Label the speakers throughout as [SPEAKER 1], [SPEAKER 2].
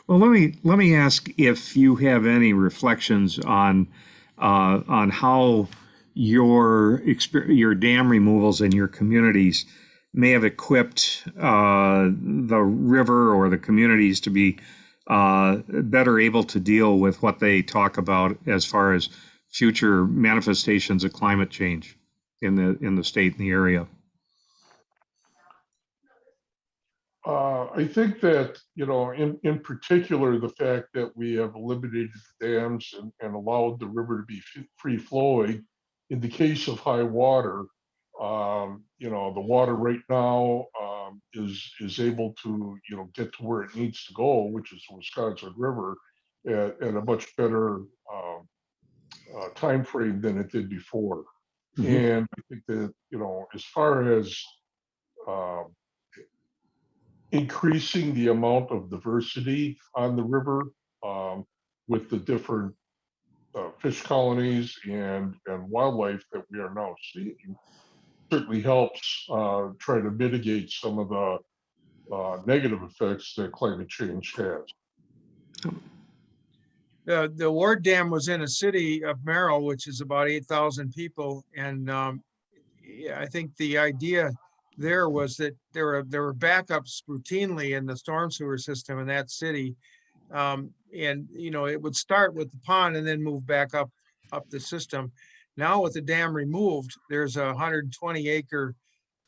[SPEAKER 1] Well, let me ask if you have any reflections on how your dam removals in your communities may have equipped the river or the communities to be better able to deal with what they talk about as far as future manifestations of climate change in the state and the area.
[SPEAKER 2] I think that, in particular, the fact that we have eliminated the dams and allowed the river to be free flowing in the case of high water, the water right now is able to, get to where it needs to go, which is the Wisconsin River, at a much better time frame than it did before.
[SPEAKER 1] Mhm.
[SPEAKER 2] And I think that, as far as um, increasing the amount of diversity on the river um, with the different fish colonies and wildlife that we are now seeing certainly helps try to mitigate some of the negative effects that climate change has.
[SPEAKER 3] The Ward Dam was in a city of Merrill, which is about 8,000 people. And yeah, I think the idea there was that there were backups routinely in the storm sewer system in that city. And it would start with the pond and then move back up the system. Now with the dam removed, there's a 120-acre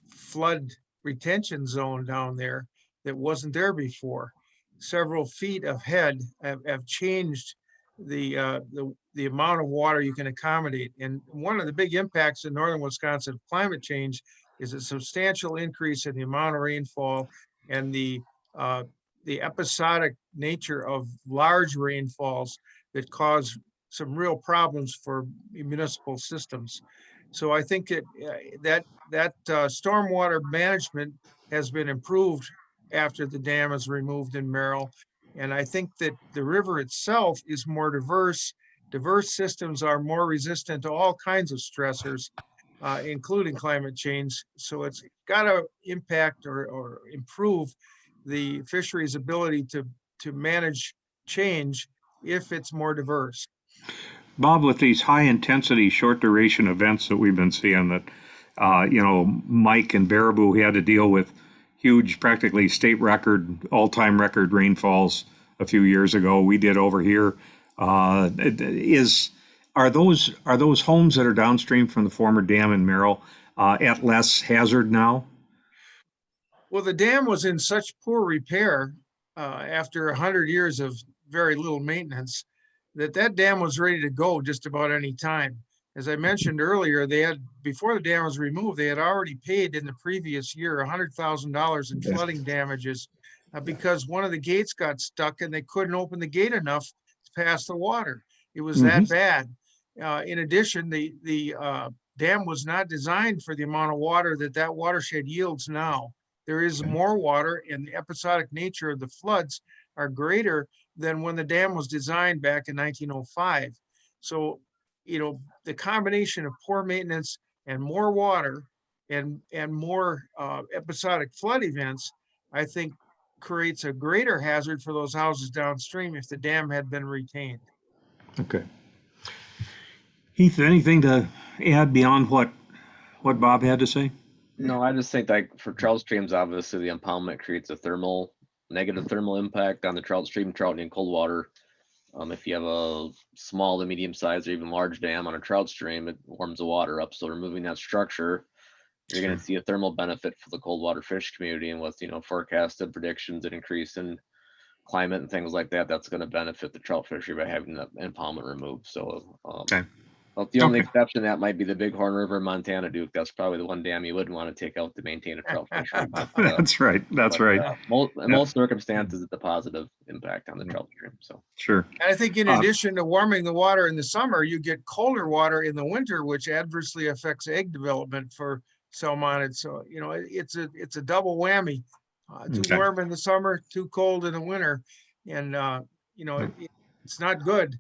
[SPEAKER 3] flood retention zone down there that wasn't there before. Several feet of head have changed the amount of water you can accommodate. And one of the big impacts in northern Wisconsin of climate change is a substantial increase in the amount of rainfall and the episodic nature of large rainfalls that cause some real problems for municipal systems. So I think that stormwater management has been improved after the dam is removed in Merrill. And I think that the river itself is more diverse. Diverse systems are more resistant to all kinds of stressors, including climate change. So it's got to impact or improve the fisheries' ability to manage change if it's more diverse.
[SPEAKER 1] Bob, with these high intensity, short duration events that we've been seeing, that Mike and Baraboo had to deal with huge, practically state record, all time record rainfalls a few years ago. We did over here. Is are those homes that are downstream from the former dam in Merrill at less hazard now?
[SPEAKER 3] Well, the dam was in such poor repair after 100 years of very little maintenance that dam was ready to go just about any time. As I mentioned earlier, before the dam was removed, they had already paid in the previous year $100,000 in flooding damages because one of the gates got stuck and they couldn't open the gate enough to pass the water. It was that bad. In addition, the dam was not designed for the amount of water that watershed yields now. There is more water, and the episodic nature of the floods are greater than when the dam was designed back in 1905. So, the combination of poor maintenance and more water and more episodic flood events, I think creates a greater hazard for those houses downstream if the dam had been retained.
[SPEAKER 1] Okay. Heath, anything to add beyond what Bob had to say?
[SPEAKER 4] No, I just think like for trout streams, obviously the impoundment creates a negative thermal impact on the trout stream, trout in cold water. If you have a small to medium sized or even large dam on a trout stream, it warms the water up. So removing that structure, you're going to see a thermal benefit for the cold water fish community. And with, forecasted predictions and increase in climate and things like that, that's going to benefit the trout fishery by having the impoundment removed. So,
[SPEAKER 1] Okay.
[SPEAKER 4] well, the only
[SPEAKER 1] Okay.
[SPEAKER 4] exception that might be the Bighorn River in Montana, Duke. That's probably the one dam you wouldn't want to take out to maintain a trout fishery.
[SPEAKER 1] That's right. That's right.
[SPEAKER 4] In most circumstances, it's a positive impact on the trout stream. So
[SPEAKER 1] Sure.
[SPEAKER 3] And I think in addition to warming the water in the summer, you get colder water in the winter, which adversely affects egg development for salmonid. So, it's a double whammy. Too
[SPEAKER 1] Okay.
[SPEAKER 3] warm in the summer, too cold in the winter. And, it's not good.